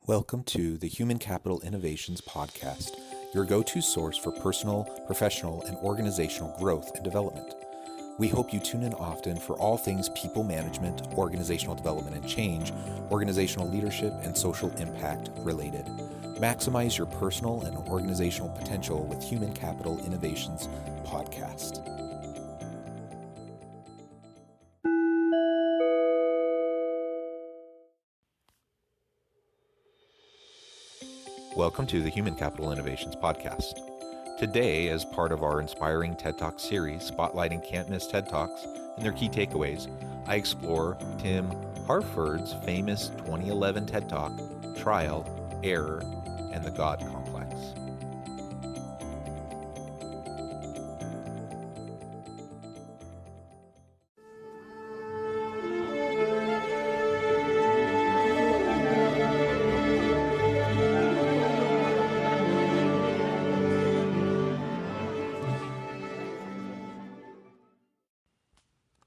Welcome to the Human Capital Innovations Podcast, your go-to source for personal, professional, and organizational growth and development. We hope you tune in often for all things people management, organizational development and change, organizational leadership, and social impact related. Maximize your personal and organizational potential with Human Capital Innovations Podcast. Welcome to the Human Capital Innovations Podcast. Today, as part of our inspiring TED Talk series spotlighting can't-miss TED Talks and their key takeaways, I explore Tim Harford's famous 2011 TED Talk, Trial, Error, and the God Complex.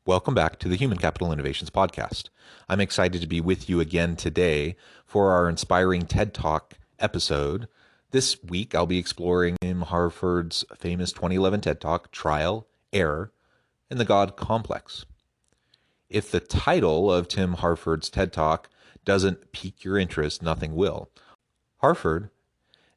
Welcome back to the Human Capital Innovations Podcast. I'm excited to be with you again today for our inspiring TED Talk episode. This week, I'll be exploring Tim Harford's famous 2011 TED Talk, Trial, Error, and the God Complex. If the title of Tim Harford's TED Talk doesn't pique your interest, nothing will. Harford,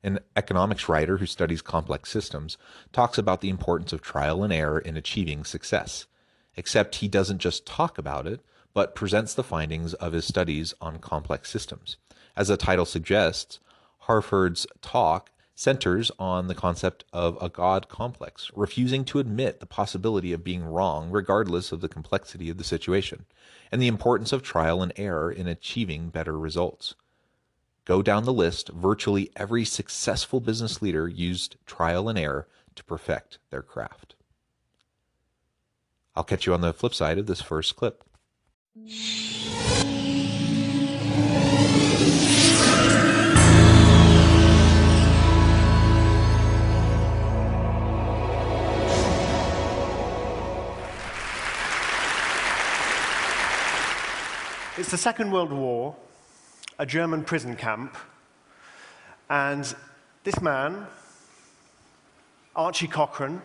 an economics writer who studies complex systems, talks about the importance of trial and error in achieving success. Except he doesn't just talk about it, but presents the findings of his studies on complex systems. As the title suggests, Harford's talk centers on the concept of a God complex, refusing to admit the possibility of being wrong regardless of the complexity of the situation, and the importance of trial and error in achieving better results. Go down the list, virtually every successful business leader used trial and error to perfect their craft. I'll catch you on the flip side of this first clip. It's the Second World War, a German prison camp, and this man, Archie Cochran,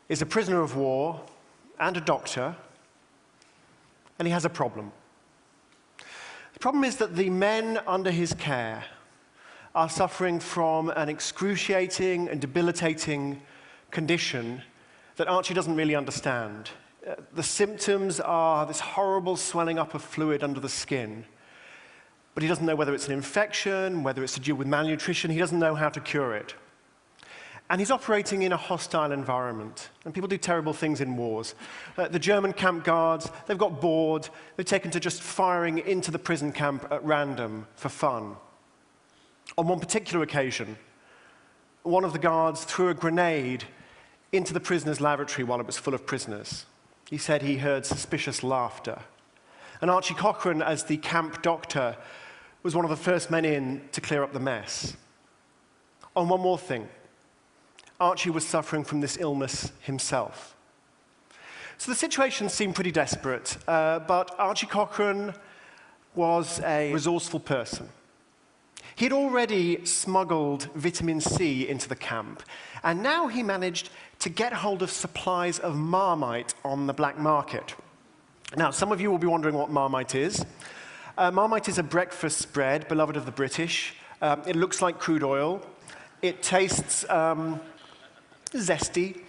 is a prisoner of war and a doctor, and he has a problem. The problem is that the men under his care are suffering from an excruciating and debilitating condition that Archie doesn't really understand. The symptoms are this horrible swelling up of fluid under the skin, but he doesn't know whether it's an infection, whether it's to do with malnutrition. He doesn't know how to cure it. And he's operating in a hostile environment. And people do terrible things in wars. The German camp guards, they've got bored. They've taken to just firing into the prison camp at random for fun. On one particular occasion, one of the guards threw a grenade into the prisoner's lavatory while it was full of prisoners. He said he heard suspicious laughter. And Archie Cochran, as the camp doctor, was one of the first men in to clear up the mess. On one more thing, Archie was suffering from this illness himself. So the situation seemed pretty desperate, but Archie Cochran was a resourceful person. He'd already smuggled vitamin C into the camp, and now he managed to get hold of supplies of Marmite on the black market. Now, some of you will be wondering what Marmite is. Marmite is a breakfast spread, beloved of the British. It looks like crude oil. It tastes zesty.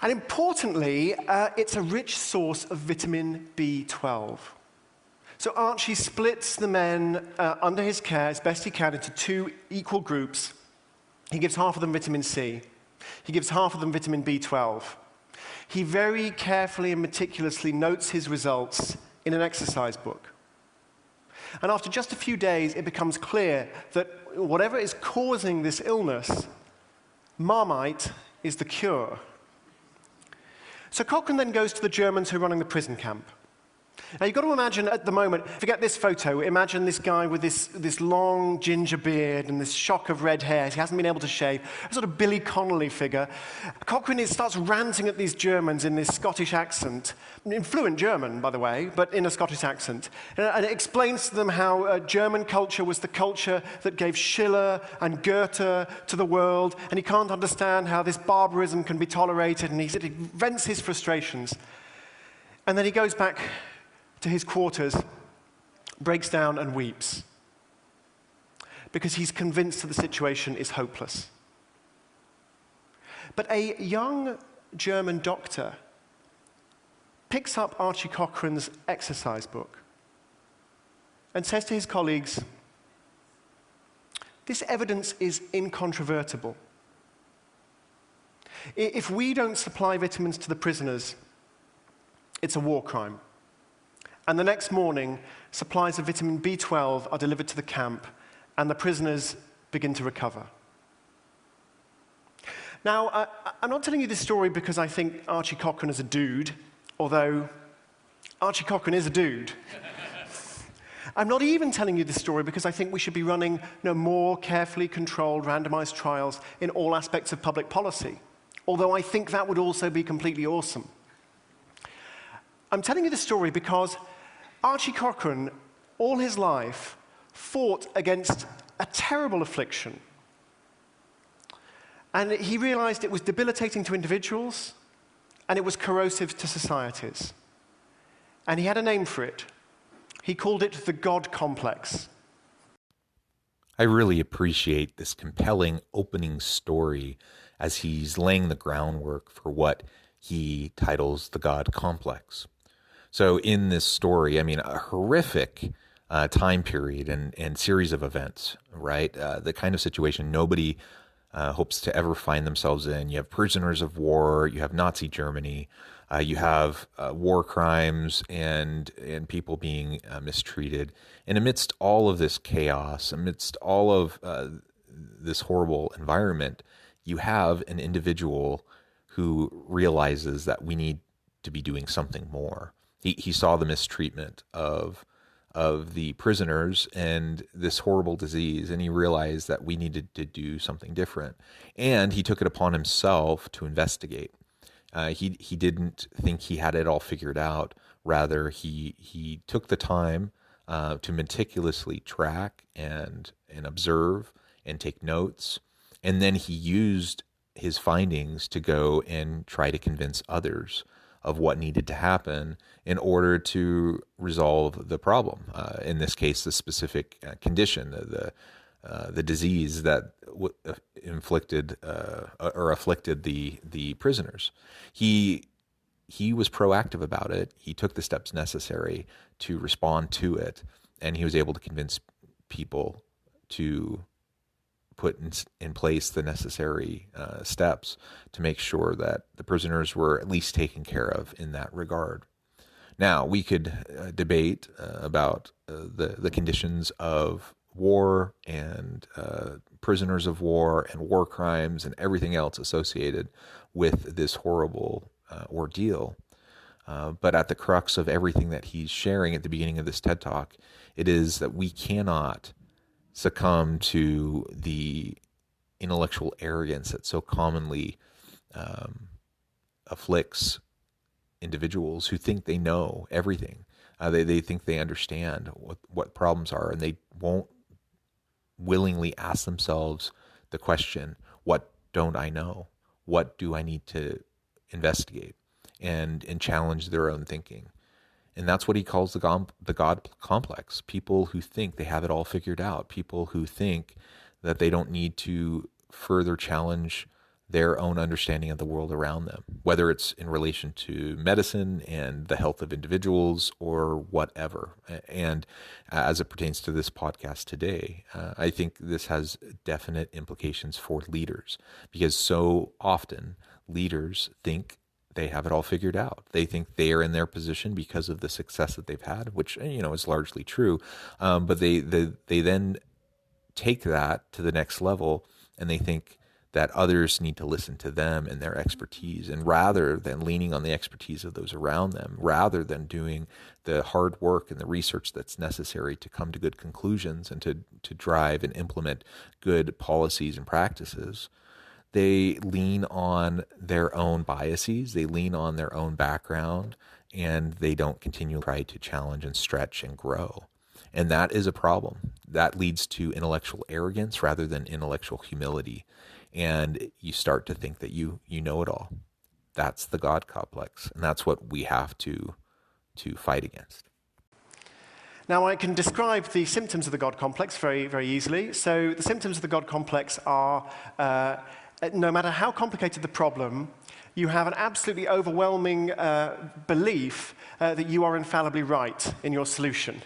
And importantly, it's a rich source of vitamin B12. So Archie splits the men under his care as best he can into two equal groups. He gives half of them vitamin C. He gives half of them vitamin B12. He very carefully and meticulously notes his results in an exercise book. And after just a few days, it becomes clear that whatever is causing this illness, Marmite is the cure. So Cochrane then goes to the Germans who are running the prison camp. Now, you've got to imagine at the moment, forget this photo, imagine this guy with this long ginger beard and this shock of red hair. He hasn't been able to shave, a sort of Billy Connolly figure. Cochrane starts ranting at these Germans in this Scottish accent, in fluent German, by the way, but in a Scottish accent. And it explains to them how German culture was the culture that gave Schiller and Goethe to the world, and he can't understand how this barbarism can be tolerated, and he vents his frustrations. And then he goes back to his quarters, breaks down and weeps because he's convinced that the situation is hopeless. But a young German doctor picks up Archie Cochrane's exercise book and says to his colleagues, "This evidence is incontrovertible. If we don't supply vitamins to the prisoners, it's a war crime." And the next morning, supplies of vitamin B12 are delivered to the camp, and the prisoners begin to recover. Now, I'm not telling you this story because I think Archie Cochrane is a dude, although Archie Cochrane is a dude. I'm not even telling you this story because I think we should be running more carefully controlled, randomized trials in all aspects of public policy, although I think that would also be completely awesome. I'm telling you this story because Archie Cochrane, all his life, fought against a terrible affliction. And he realized it was debilitating to individuals, and it was corrosive to societies. And he had a name for it. He called it the God complex. I really appreciate this compelling opening story as he's laying the groundwork for what he titles the God complex. So in this story, I mean, a horrific time period and series of events, right? The kind of situation nobody hopes to ever find themselves in. You have prisoners of war, you have Nazi Germany, you have war crimes and people being mistreated. And amidst all of this chaos, amidst all of this horrible environment, you have an individual who realizes that we need to be doing something more. He saw the mistreatment of the prisoners and this horrible disease, and he realized that we needed to do something different. And he took it upon himself to investigate. He didn't think he had it all figured out. Rather, he took the time to meticulously track and observe and take notes, and then he used his findings to go and try to convince others of what needed to happen in order to resolve the problem. In this case, the specific condition, the disease that afflicted the prisoners. He was proactive about it. He took the steps necessary to respond to it, and he was able to convince people to put in place the necessary steps to make sure that the prisoners were at least taken care of in that regard. Now, we could debate about the conditions of war and prisoners of war and war crimes and everything else associated with this horrible ordeal. But at the crux of everything that he's sharing at the beginning of this TED Talk, it is that we cannot succumb to the intellectual arrogance that so commonly afflicts individuals who think they know everything. They think they understand what problems are, and they won't willingly ask themselves the question, what don't I know? What do I need to investigate? And challenge their own thinking. And that's what he calls the God complex. People who think they have it all figured out. People who think that they don't need to further challenge their own understanding of the world around them, whether it's in relation to medicine and the health of individuals or whatever. And as it pertains to this podcast today, I think this has definite implications for leaders, because so often leaders think they have it all figured out. They think they are in their position because of the success that they've had, which, is largely true. But they then take that to the next level, and they think that others need to listen to them and their expertise. And rather than leaning on the expertise of those around them, rather than doing the hard work and the research that's necessary to come to good conclusions and to drive and implement good policies and practices, they lean on their own biases, they lean on their own background, and they don't continue to try to challenge and stretch and grow. And that is a problem. That leads to intellectual arrogance rather than intellectual humility. And you start to think that you know it all. That's the God complex. And that's what we have to fight against. Now, I can describe the symptoms of the God complex very, very easily. So the symptoms of the God complex are, no matter how complicated the problem, you have an absolutely overwhelming belief that you are infallibly right in your solution.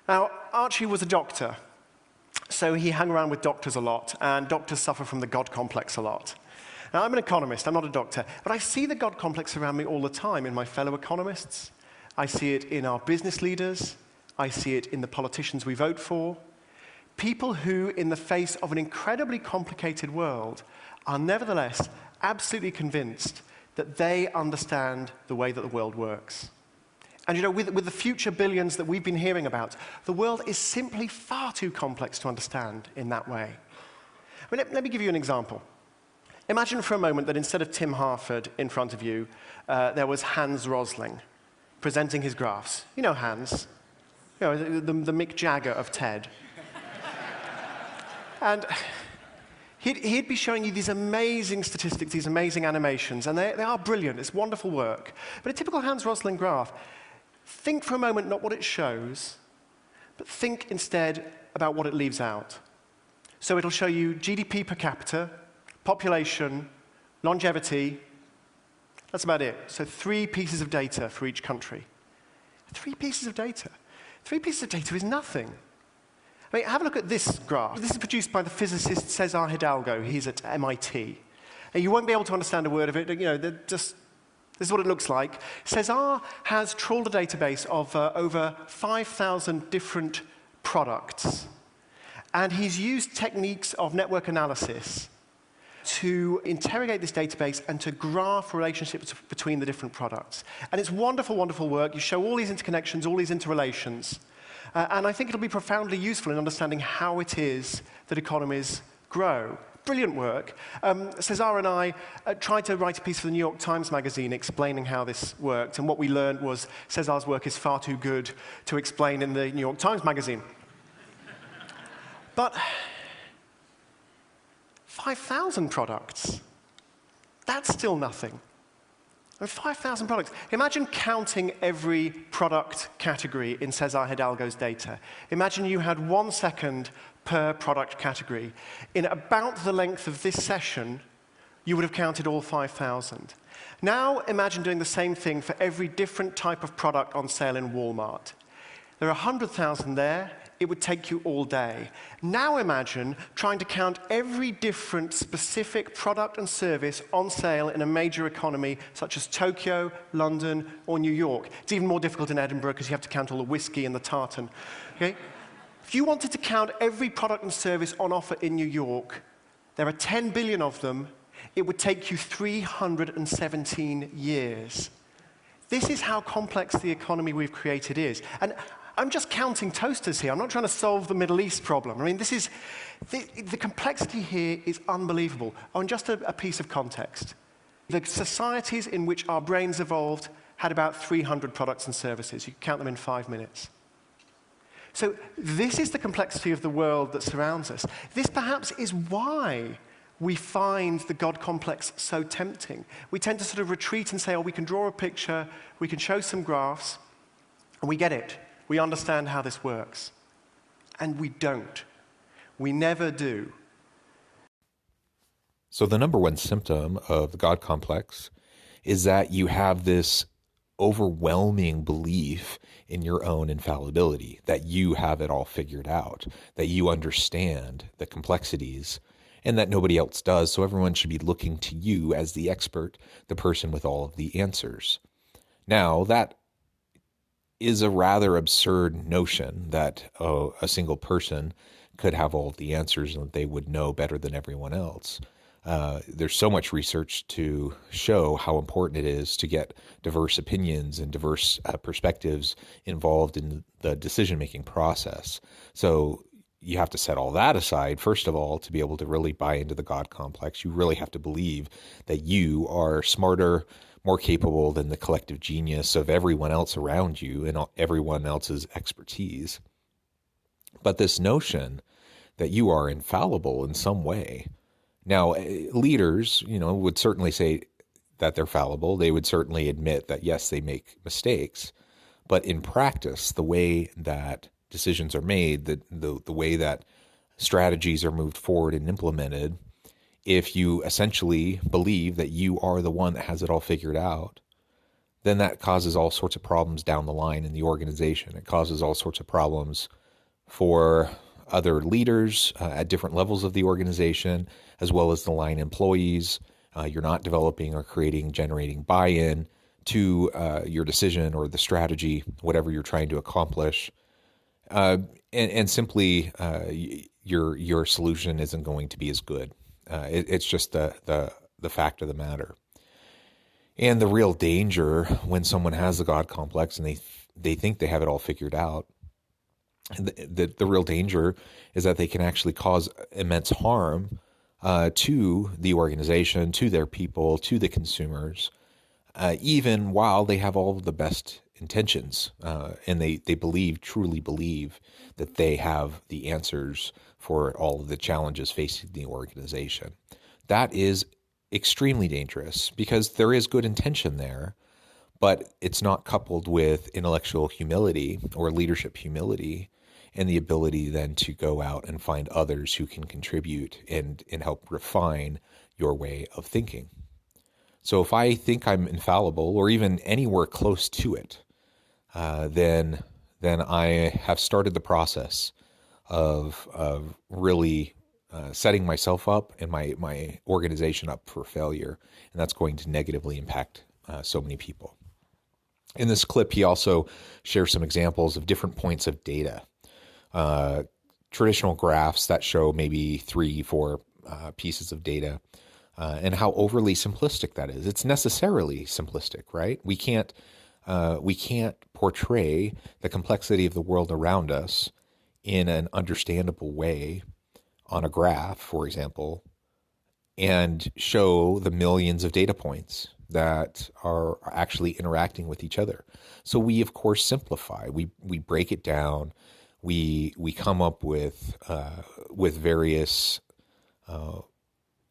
Now, Archie was a doctor, so he hung around with doctors a lot, and doctors suffer from the God complex a lot. Now, I'm an economist, I'm not a doctor, but I see the God complex around me all the time in my fellow economists. I see it in our business leaders. I see it in the politicians we vote for. People who, in the face of an incredibly complicated world, are nevertheless absolutely convinced that they understand the way that the world works. And you know, with the future billions that we've been hearing about, the world is simply far too complex to understand in that way. I mean, let me give you an example. Imagine for a moment that instead of Tim Harford in front of you, there was Hans Rosling presenting his graphs. You know Hans, you know, the Mick Jagger of TED. And he'd be showing you these amazing statistics, these amazing animations, and they are brilliant. It's wonderful work. But a typical Hans Rosling graph, think for a moment not what it shows, but think instead about what it leaves out. So it'll show you GDP per capita, population, longevity. That's about it. So 3 pieces of data for each country. 3 pieces of data. 3 pieces of data is nothing. I mean, have a look at this graph. This is produced by the physicist Cesar Hidalgo. He's at MIT. And you won't be able to understand a word of it. You know, this is what it looks like. Cesar has trawled a database of over 5,000 different products. And he's used techniques of network analysis to interrogate this database and to graph relationships between the different products. And it's wonderful, wonderful work. You show all these interconnections, all these interrelations. And I think it'll be profoundly useful in understanding how it is that economies grow. Brilliant work. Cesar and I tried to write a piece for the New York Times Magazine explaining how this worked, and what we learned was Cesar's work is far too good to explain in the New York Times Magazine. But 5,000 products, that's still nothing. I mean, 5,000 products. Imagine counting every product category in Cesar Hidalgo's data. Imagine you had 1 second per product category. In about the length of this session, you would have counted all 5,000. Now imagine doing the same thing for every different type of product on sale in Walmart. There are 100,000 there. It would take you all day. Now imagine trying to count every different specific product and service on sale in a major economy such as Tokyo, London, or New York. It's even more difficult in Edinburgh because you have to count all the whiskey and the tartan. Okay? If you wanted to count every product and service on offer in New York, there are 10 billion of them. It would take you 317 years. This is how complex the economy we've created is. And I'm just counting toasters here. I'm not trying to solve the Middle East problem. I mean, this is the complexity here is unbelievable. On just a piece of context, the societies in which our brains evolved had about 300 products and services. You can count them in 5 minutes. So this is the complexity of the world that surrounds us. This perhaps is why we find the God complex so tempting. We tend to sort of retreat and say, oh, we can draw a picture, we can show some graphs, and we get it. We understand how this works. And we don't. We never do. So the number one symptom of the God complex is that you have this overwhelming belief in your own infallibility, that you have it all figured out, that you understand the complexities, and that nobody else does, so everyone should be looking to you as the expert, the person with all of the answers. Now, that is a rather absurd notion that a single person could have all of the answers and they would know better than everyone else. There's so much research to show how important it is to get diverse opinions and diverse perspectives involved in the decision-making process. So you have to set all that aside, first of all, to be able to really buy into the God complex. You really have to believe that you are smarter, more capable than the collective genius of everyone else around you and everyone else's expertise. But this notion that you are infallible in some way. Now, leaders, would certainly say that they're fallible. They would certainly admit that, yes, they make mistakes. But in practice, the way that decisions are made, the way that strategies are moved forward and implemented, if you essentially believe that you are the one that has it all figured out, then that causes all sorts of problems down the line in the organization. It causes all sorts of problems for other leaders at different levels of the organization, as well as the line employees. You're not developing or generating buy-in to your decision or the strategy, whatever you're trying to accomplish. And simply your solution isn't going to be as good. It's just the fact of the matter. And the real danger when someone has the God complex and they think they have it all figured out, the real danger is that they can actually cause immense harm to the organization, to their people, to the consumers, even while they have all of the best intentions and they truly believe that they have the answers for all of the challenges facing the organization. That is extremely dangerous because there is good intention there, but it's not coupled with intellectual humility or leadership humility and the ability then to go out and find others who can contribute and help refine your way of thinking. So if I think I'm infallible or even anywhere close to it, then I have started the process of really setting myself up and my organization up for failure, and that's going to negatively impact so many people. In this clip, he also shares some examples of different points of data. Traditional graphs that show maybe 3-4 pieces of data, and how overly simplistic that is. It's necessarily simplistic, right? We can't portray the complexity of the world around us in an understandable way on a graph, for example, and show the millions of data points that are actually interacting with each other. So we, of course, simplify. We break it down. We come up with various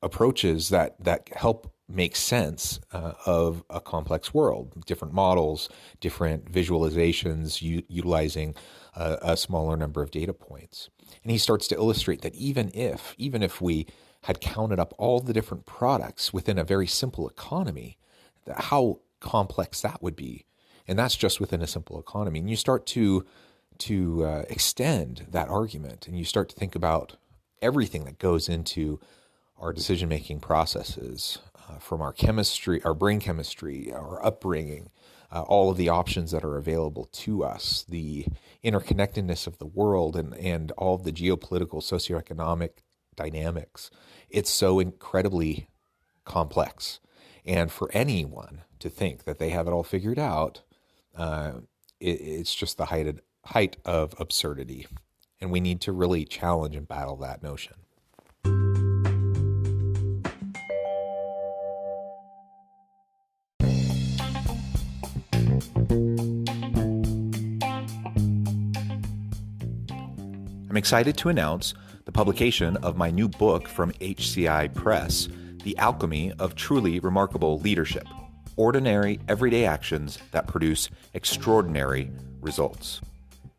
approaches that help make sense of a complex world, different models, different visualizations, utilizing a smaller number of data points. And he starts to illustrate that even if we had counted up all the different products within a very simple economy, how complex that would be. And that's just within a simple economy. And you start to extend that argument, and you start to think about everything that goes into our decision-making processes, from our chemistry, our brain chemistry, our upbringing, all of the options that are available to us, the interconnectedness of the world, and all of the geopolitical, socioeconomic dynamics. It's so incredibly complex. And for anyone to think that they have it all figured out, it's just the height of absurdity. And we need to really challenge and battle that notion. I'm excited to announce the publication of my new book from HCI Press, The Alchemy of Truly Remarkable Leadership: Ordinary, Everyday Actions that Produce Extraordinary Results.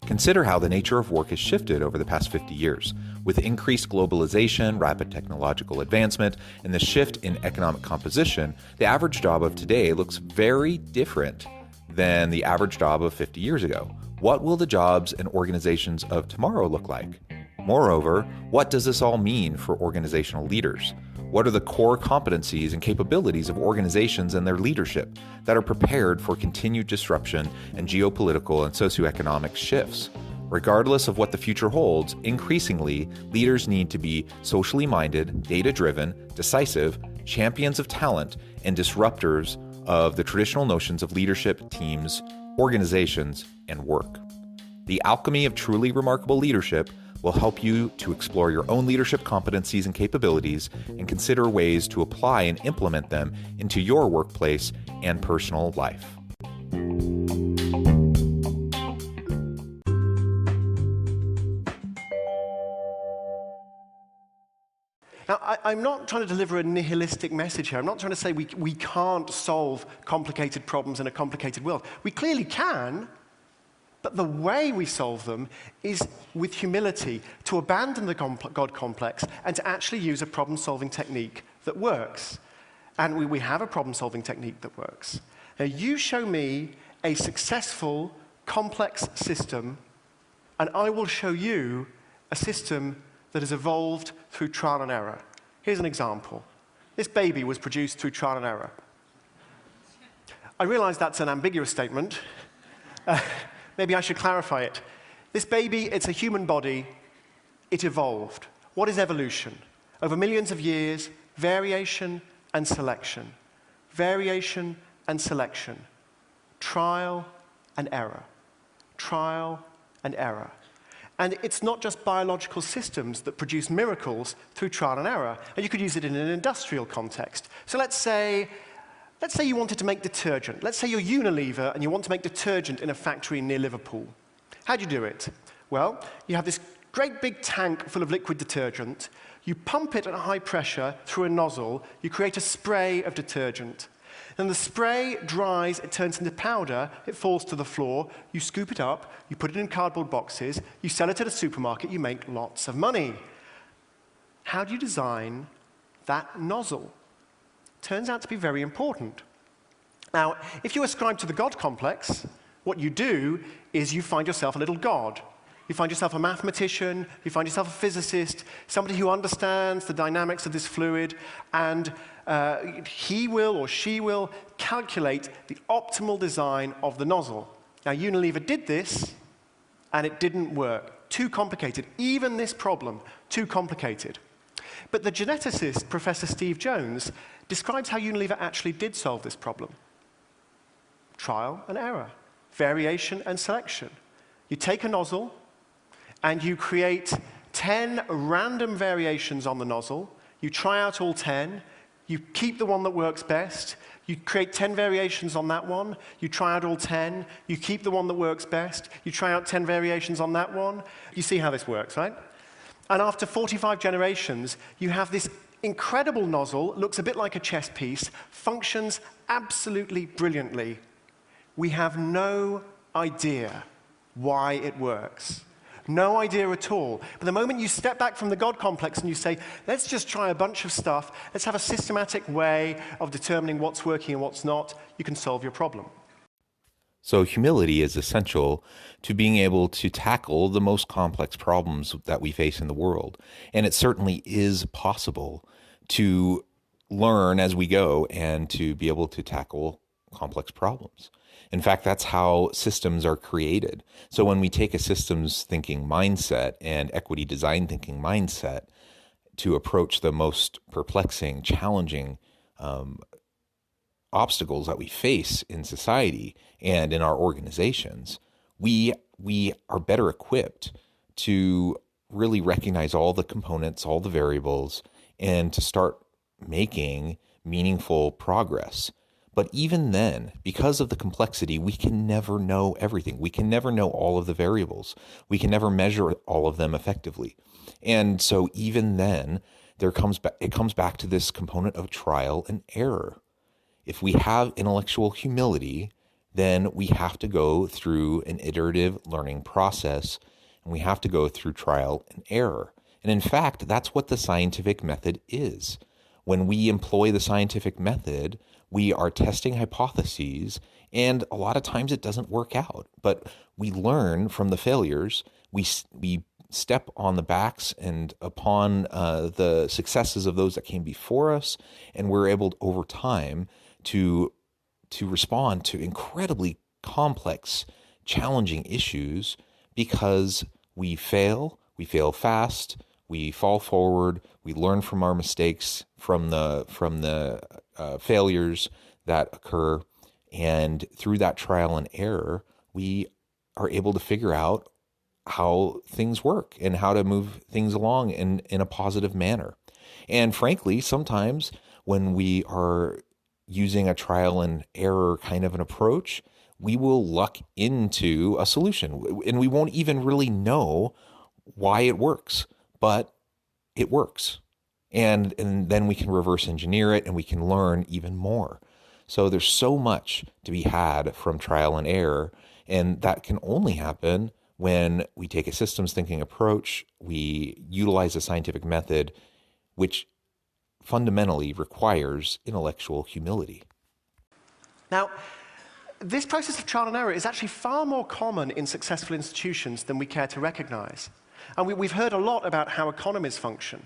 Consider how the nature of work has shifted over the past 50 years. With increased globalization, rapid technological advancement, and the shift in economic composition, the average job of today looks very different than the average job of 50 years ago. What will the jobs and organizations of tomorrow look like? Moreover, what does this all mean for organizational leaders? What are the core competencies and capabilities of organizations and their leadership that are prepared for continued disruption and geopolitical and socioeconomic shifts? Regardless of what the future holds, increasingly, leaders need to be socially minded, data-driven, decisive, champions of talent, and disruptors of the traditional notions of leadership, teams, organizations, and work. The alchemy of truly remarkable leadership will help you to explore your own leadership competencies and capabilities and consider ways to apply and implement them into your workplace and personal life. Now, I'm not trying to deliver a nihilistic message here. I'm not trying to say we can't solve complicated problems in a complicated world. We clearly can, but the way we solve them is with humility, to abandon the God complex and to actually use a problem-solving technique that works. And we have a problem-solving technique that works. Now, you show me a successful, complex system, and I will show you a system that has evolved through trial and error. Here's an example. This baby was produced through trial and error. I realize that's an ambiguous statement. Maybe I should clarify it. This baby, it's a human body. It evolved. What is evolution? Over millions of years, variation and selection. Variation and selection. Trial and error. Trial and error. And it's not just biological systems that produce miracles through trial and error. And you could use it in an industrial context. So let's say you wanted to make detergent. Let's say you're Unilever and you want to make detergent in a factory near Liverpool. How do you do it? Well, you have this great big tank full of liquid detergent. You pump it at high pressure through a nozzle. You create a spray of detergent. Then the spray dries, it turns into powder, it falls to the floor, you scoop it up, you put it in cardboard boxes, you sell it at a supermarket, you make lots of money. How do you design that nozzle? Turns out to be very important. Now, if you ascribe to the God complex, what you do is you find yourself a little god. You find yourself a mathematician, you find yourself a physicist, somebody who understands the dynamics of this fluid, and he will or she will calculate the optimal design of the nozzle. Now, Unilever did this, and it didn't work. Too complicated. Even this problem, too complicated. But the geneticist, Professor Steve Jones, describes how Unilever actually did solve this problem. Trial and error. Variation and selection. You take a nozzle, and you create 10 random variations on the nozzle. You try out all 10. You keep the one that works best. You create 10 variations on that one. You try out all 10. You keep the one that works best. You try out 10 variations on that one. You see how this works, right? And after 45 generations, you have this incredible nozzle, looks a bit like a chess piece, functions absolutely brilliantly. We have no idea why it works. No idea at all. But the moment you step back from the God complex and you say, let's just try a bunch of stuff, let's have a systematic way of determining what's working and what's not, you can solve your problem. So humility is essential to being able to tackle the most complex problems that we face in the world. And it certainly is possible to learn as we go and to be able to tackle complex problems. In fact, that's how systems are created. So when we take a systems thinking mindset and equity design thinking mindset to approach the most perplexing, challenging obstacles that we face in society and in our organizations, we are better equipped to really recognize all the components, all the variables, and to start making meaningful progress. But even then, because of the complexity, we can never know everything. We can never know all of the variables. We can never measure all of them effectively. And so even then, it comes back to this component of trial and error. If we have intellectual humility, then we have to go through an iterative learning process, and we have to go through trial and error. And in fact, that's what the scientific method is. When we employ the scientific method, we are testing hypotheses, and a lot of times it doesn't work out. But we learn from the failures. We step on the backs and upon the successes of those that came before us, and we're able to, over time to respond to incredibly complex, challenging issues because we fail fast, we fall forward, we learn from our mistakes, from the failures that occur, and through that trial and error, we are able to figure out how things work and how to move things along in a positive manner. And frankly, sometimes when we are using a trial and error kind of an approach, we will luck into a solution and we won't even really know why it works, but it works. And then we can reverse engineer it and we can learn even more. So there's so much to be had from trial and error, and that can only happen when we take a systems thinking approach, we utilize a scientific method, which fundamentally requires intellectual humility. Now, this process of trial and error is actually far more common in successful institutions than we care to recognize. And we've heard a lot about how economies function.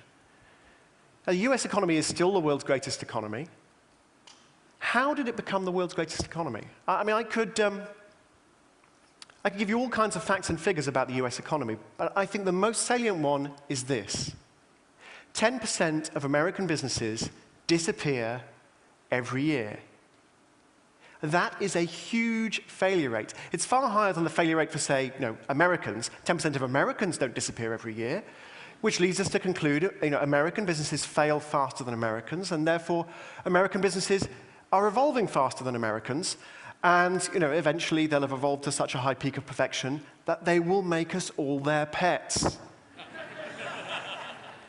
The US economy is still the world's greatest economy. How did it become the world's greatest economy? I could give you all kinds of facts and figures about the US economy, but I think the most salient one is this. 10% of American businesses disappear every year. That is a huge failure rate. It's far higher than the failure rate for, say, Americans. 10% of Americans don't disappear every year, which leads us to conclude, American businesses fail faster than Americans, and therefore American businesses are evolving faster than Americans. And eventually they'll have evolved to such a high peak of perfection that they will make us all their pets.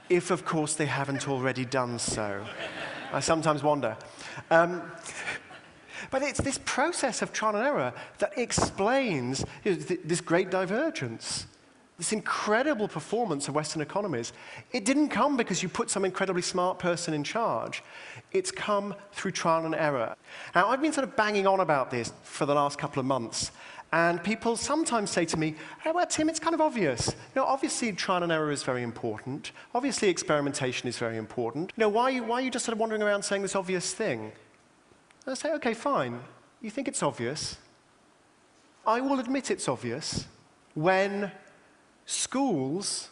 If, of course, they haven't already done so. I sometimes wonder. But it's this process of trial and error that explains this great divergence, this incredible performance of Western economies. It didn't come because you put some incredibly smart person in charge. It's come through trial and error. Now, I've been sort of banging on about this for the last couple of months, and people sometimes say to me, "Hey, well, Tim, it's kind of obvious. Obviously, trial and error is very important. Obviously, experimentation is very important. Why are you just sort of wandering around saying this obvious thing?" And I say, "Okay, fine. You think it's obvious. I will admit it's obvious when schools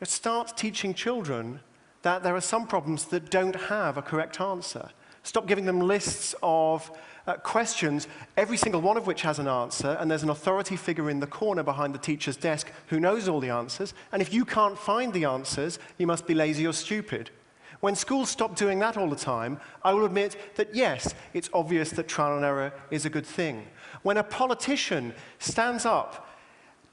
start teaching children that there are some problems that don't have a correct answer. Stop giving them lists of questions, every single one of which has an answer, and there's an authority figure in the corner behind the teacher's desk who knows all the answers, and if you can't find the answers, you must be lazy or stupid." When schools stop doing that all the time, I will admit that yes, it's obvious that trial and error is a good thing. When a politician stands up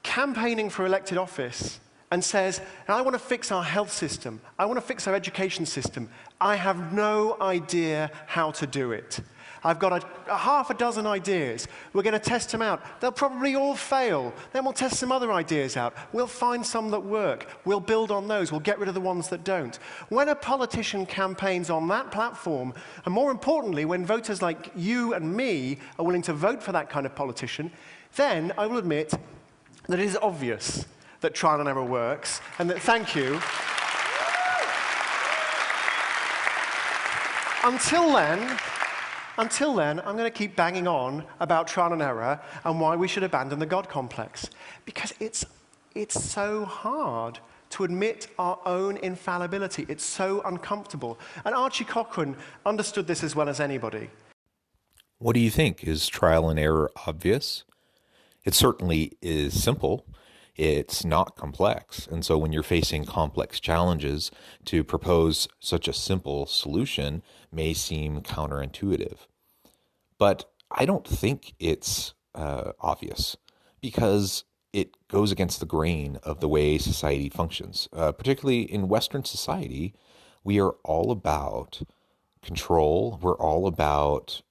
campaigning for elected office and says, "I want to fix our health system, I want to fix our education system, I have no idea how to do it. I've got a half a dozen ideas. We're going to test them out. They'll probably all fail. Then we'll test some other ideas out. We'll find some that work. We'll build on those. We'll get rid of the ones that don't." When a politician campaigns on that platform, and more importantly, when voters like you and me are willing to vote for that kind of politician, then I will admit that it is obvious that trial and error works, and that, thank you. Until then, I'm going to keep banging on about trial and error and why we should abandon the God complex. Because it's so hard to admit our own infallibility. It's so uncomfortable. And Archie Cochrane understood this as well as anybody. What do you think? Is trial and error obvious? It certainly is simple. It's not complex. And so when you're facing complex challenges, to propose such a simple solution may seem counterintuitive. But I don't think it's obvious, because it goes against the grain of the way society functions. Particularly in Western society, we are all about control. We're all about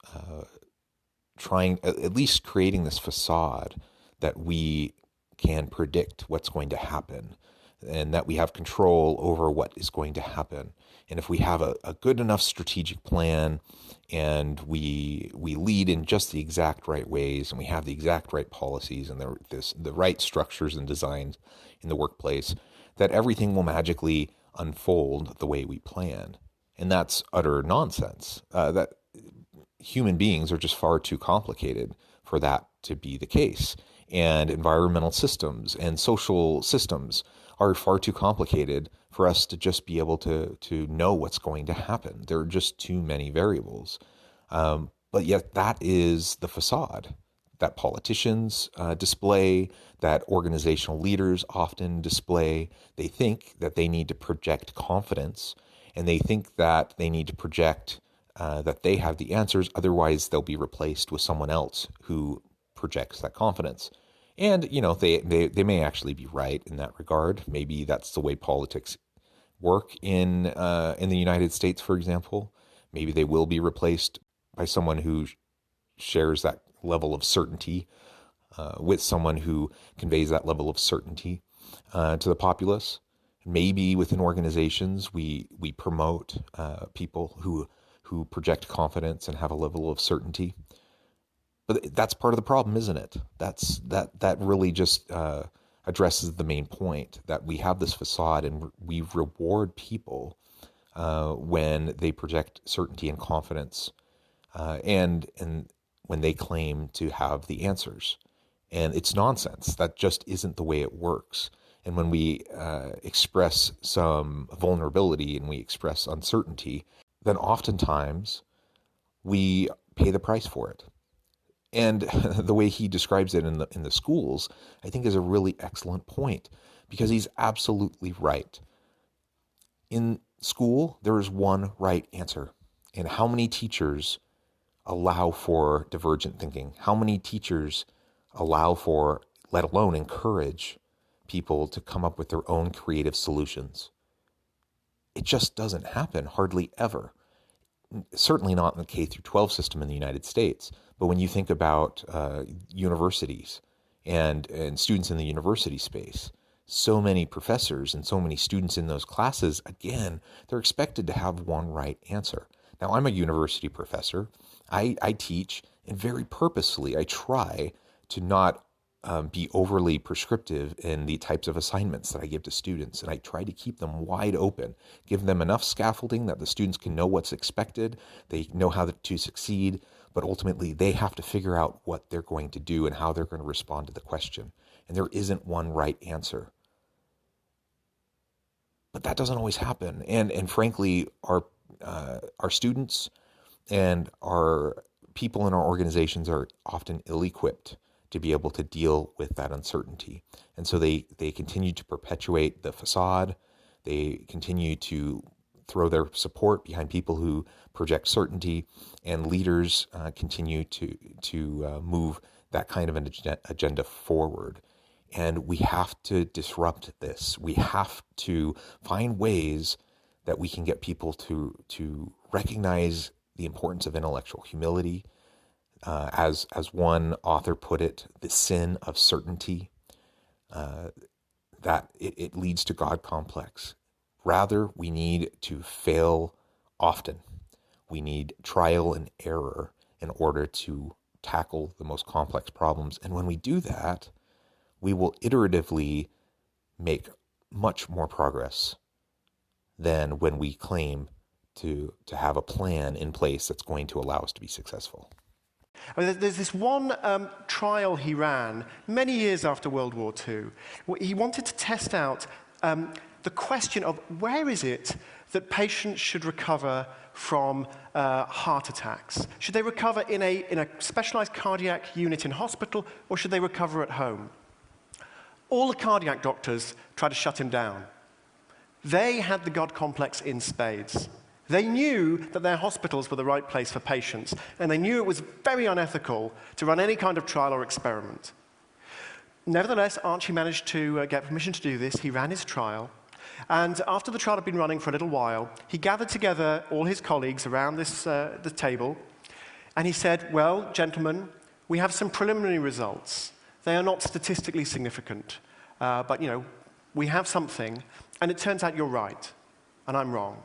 trying, at least creating this facade that we can predict what's going to happen and that we have control over what is going to happen. And if we have a good enough strategic plan and we lead in just the exact right ways and we have the exact right policies and the right structures and designs in the workplace, that everything will magically unfold the way we plan. And that's utter nonsense. That human beings are just far too complicated for that to be the case. and environmental systems and social systems are far too complicated for us to just be able to know what's going to happen. There are just too many variables. But yet that is the facade that politicians display, that organizational leaders often display. They think that they need to project confidence, and they think that they need to project that they have the answers. Otherwise, they'll be replaced with someone else who projects that confidence. And, they may actually be right in that regard. Maybe that's the way politics work in the United States, for example. Maybe they will be replaced by someone who shares that level of certainty with someone who conveys that level of certainty to the populace. Maybe within organizations we promote people who project confidence and have a level of certainty. But that's part of the problem, isn't it? That really just addresses the main point, that we have this facade and we reward people when they project certainty and confidence, and when they claim to have the answers. And it's nonsense. That just isn't the way it works. And when we express some vulnerability and we express uncertainty, then oftentimes we pay the price for it. And the way he describes it in the schools, I think, is a really excellent point, because he's absolutely right. In school, there is one right answer. And how many teachers allow for divergent thinking? How many teachers allow for, let alone encourage, people to come up with their own creative solutions? It just doesn't happen, hardly ever. Certainly not in the K through 12 system in the United States. But when you think about universities and students in the university space, so many professors and so many students in those classes, again, they're expected to have one right answer. Now, I'm a university professor. I teach, and very purposefully, I try to not be overly prescriptive in the types of assignments that I give to students. And I try to keep them wide open, give them enough scaffolding that the students can know what's expected, they know how to succeed, but ultimately they have to figure out what they're going to do and how they're going to respond to the question. And there isn't one right answer. But that doesn't always happen. And frankly, our students and our people in our organizations are often ill-equipped to be able to deal with that uncertainty. And so they continue to perpetuate the facade. They continue to throw their support behind people who project certainty, and leaders continue to move that kind of an agenda forward. And we have to disrupt this. We have to find ways that we can get people to recognize the importance of intellectual humility. As one author put it, the sin of certainty, that it leads to God complex. Rather, we need to fail often. We need trial and error in order to tackle the most complex problems. And when we do that, we will iteratively make much more progress than when we claim to have a plan in place that's going to allow us to be successful. I mean, there's this one trial he ran many years after World War II. He wanted to test out the question of where is it that patients should recover from heart attacks? Should they recover in a specialized cardiac unit in hospital, or should they recover at home? All the cardiac doctors tried to shut him down. They had the God complex in spades. They knew that their hospitals were the right place for patients, and they knew it was very unethical to run any kind of trial or experiment. Nevertheless, Archie managed to get permission to do this. He ran his trial, and after the trial had been running for a little while, he gathered together all his colleagues around the table, and he said, "Well, gentlemen, we have some preliminary results. They are not statistically significant, but we have something, and it turns out you're right, and I'm wrong.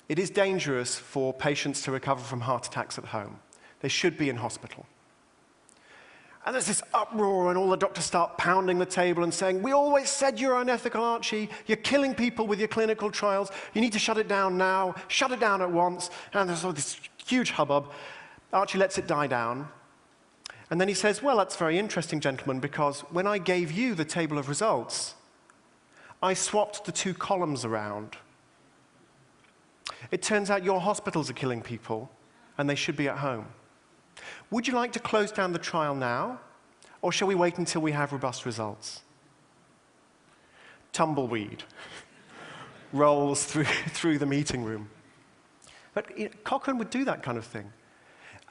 It is dangerous for patients to recover from heart attacks at home. They should be in hospital." And there's this uproar, and all the doctors start pounding the table and saying, "We always said you're unethical, Archie. You're killing people with your clinical trials. You need to shut it down now. Shut it down at once." And there's all this huge hubbub. Archie lets it die down. And then he says, well, that's very interesting, gentlemen, because when I gave you the table of results, I swapped the two columns around. It turns out your hospitals are killing people, and they should be at home. Would you like to close down the trial now, or shall we wait until we have robust results? Tumbleweed rolls through the meeting room. But Cochrane would do that kind of thing.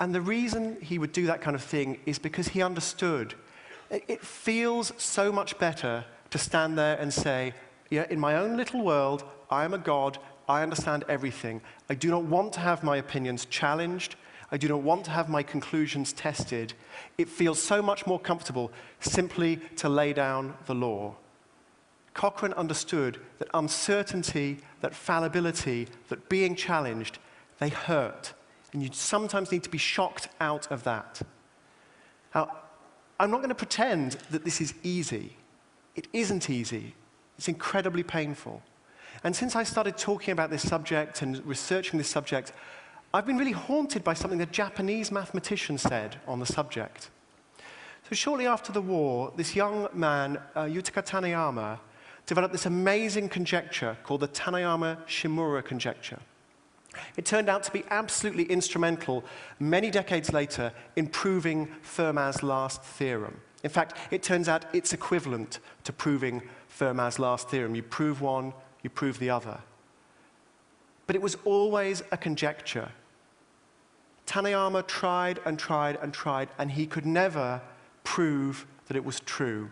And the reason he would do that kind of thing is because he understood. It feels so much better to stand there and say, yeah, in my own little world, I am a god, I understand everything. I do not want to have my opinions challenged. I do not want to have my conclusions tested. It feels so much more comfortable simply to lay down the law. Cochrane understood that uncertainty, that fallibility, that being challenged, they hurt. And you sometimes need to be shocked out of that. Now, I'm not going to pretend that this is easy. It isn't easy. It's incredibly painful. And since I started talking about this subject and researching this subject, I've been really haunted by something a Japanese mathematician said on the subject. So shortly after the war, this young man, Yutaka Taniyama, developed this amazing conjecture called the Taniyama-Shimura conjecture. It turned out to be absolutely instrumental many decades later in proving Fermat's last theorem. In fact, it turns out it's equivalent to proving Fermat's last theorem. You prove one, you prove the other. But it was always a conjecture. Taniyama tried and tried and tried, and he could never prove that it was true.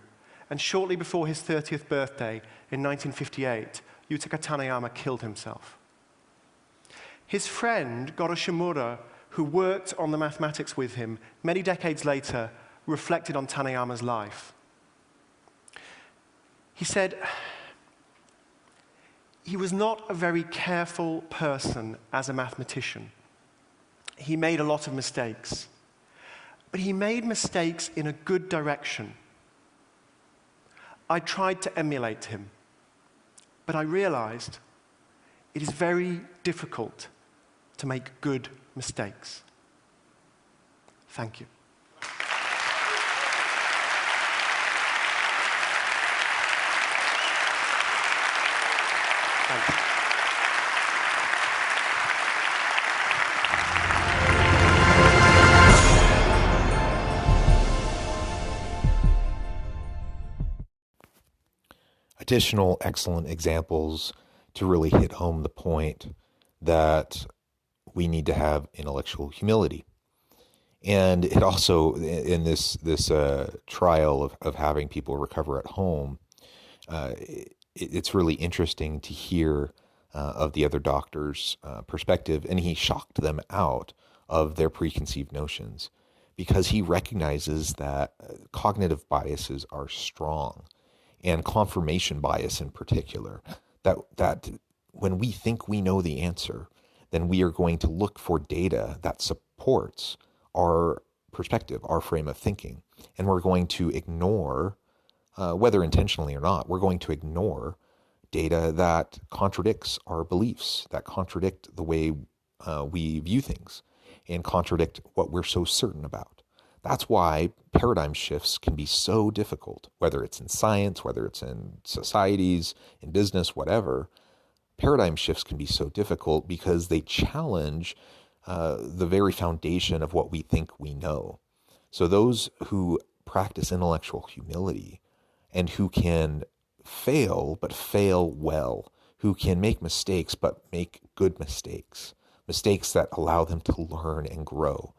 And shortly before his 30th birthday, in 1958, Yutaka Taniyama killed himself. His friend, Goro Shimura, who worked on the mathematics with him, many decades later, reflected on Taniyama's life. He said, he was not a very careful person as a mathematician. He made a lot of mistakes. But he made mistakes in a good direction. I tried to emulate him, but I realized it is very difficult to make good mistakes. Thank you. Thank you. Additional excellent examples to really hit home the point that we need to have intellectual humility. And it also, in this trial of having people recover at home, it's really interesting to hear of the other doctor's perspective, and he shocked them out of their preconceived notions because he recognizes that cognitive biases are strong, and confirmation bias in particular, that when we think we know the answer, then we are going to look for data that supports our perspective, our frame of thinking. And we're going to ignore, whether intentionally or not, we're going to ignore data that contradicts our beliefs, that contradict the way we view things, and contradict what we're so certain about. That's why paradigm shifts can be so difficult, whether it's in science, whether it's in societies, in business, whatever. Paradigm shifts can be so difficult because they challenge the very foundation of what we think we know. So those who practice intellectual humility and who can fail, but fail well, who can make mistakes, but make good mistakes, mistakes that allow them to learn and grow,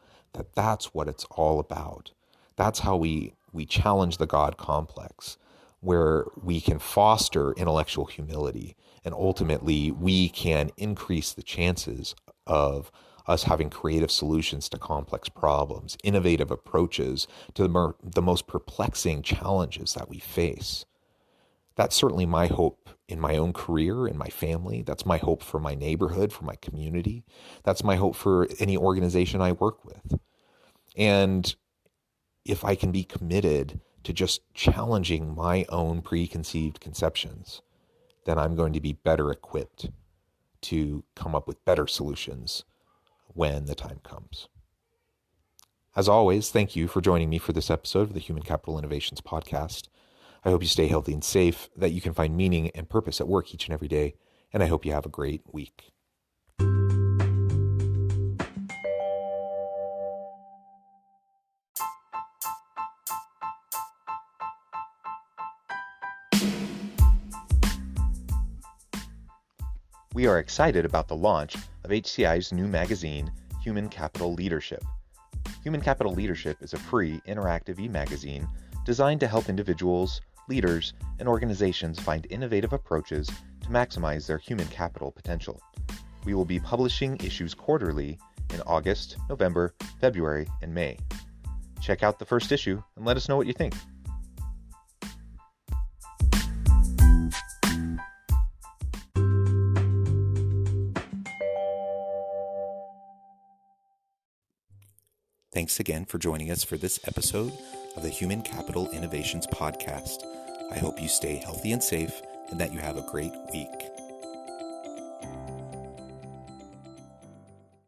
that's what it's all about. That's how we challenge the God complex, where we can foster intellectual humility, and ultimately we can increase the chances of us having creative solutions to complex problems, innovative approaches to the most perplexing challenges that we face. That's certainly my hope in my own career, in my family. That's my hope for my neighborhood, for my community. That's my hope for any organization I work with. And if I can be committed to just challenging my own preconceived conceptions, then I'm going to be better equipped to come up with better solutions when the time comes. As always, thank you for joining me for this episode of the Human Capital Innovations Podcast. I hope you stay healthy and safe, that you can find meaning and purpose at work each and every day, and I hope you have a great week. We are excited about the launch of HCI's new magazine, Human Capital Leadership. Human Capital Leadership is a free, interactive e-magazine designed to help individuals, leaders, and organizations find innovative approaches to maximize their human capital potential. We will be publishing issues quarterly in August, November, February, and May. Check out the first issue and let us know what you think. Thanks again for joining us for this episode of the Human Capital Innovations Podcast. I hope you stay healthy and safe and that you have a great week.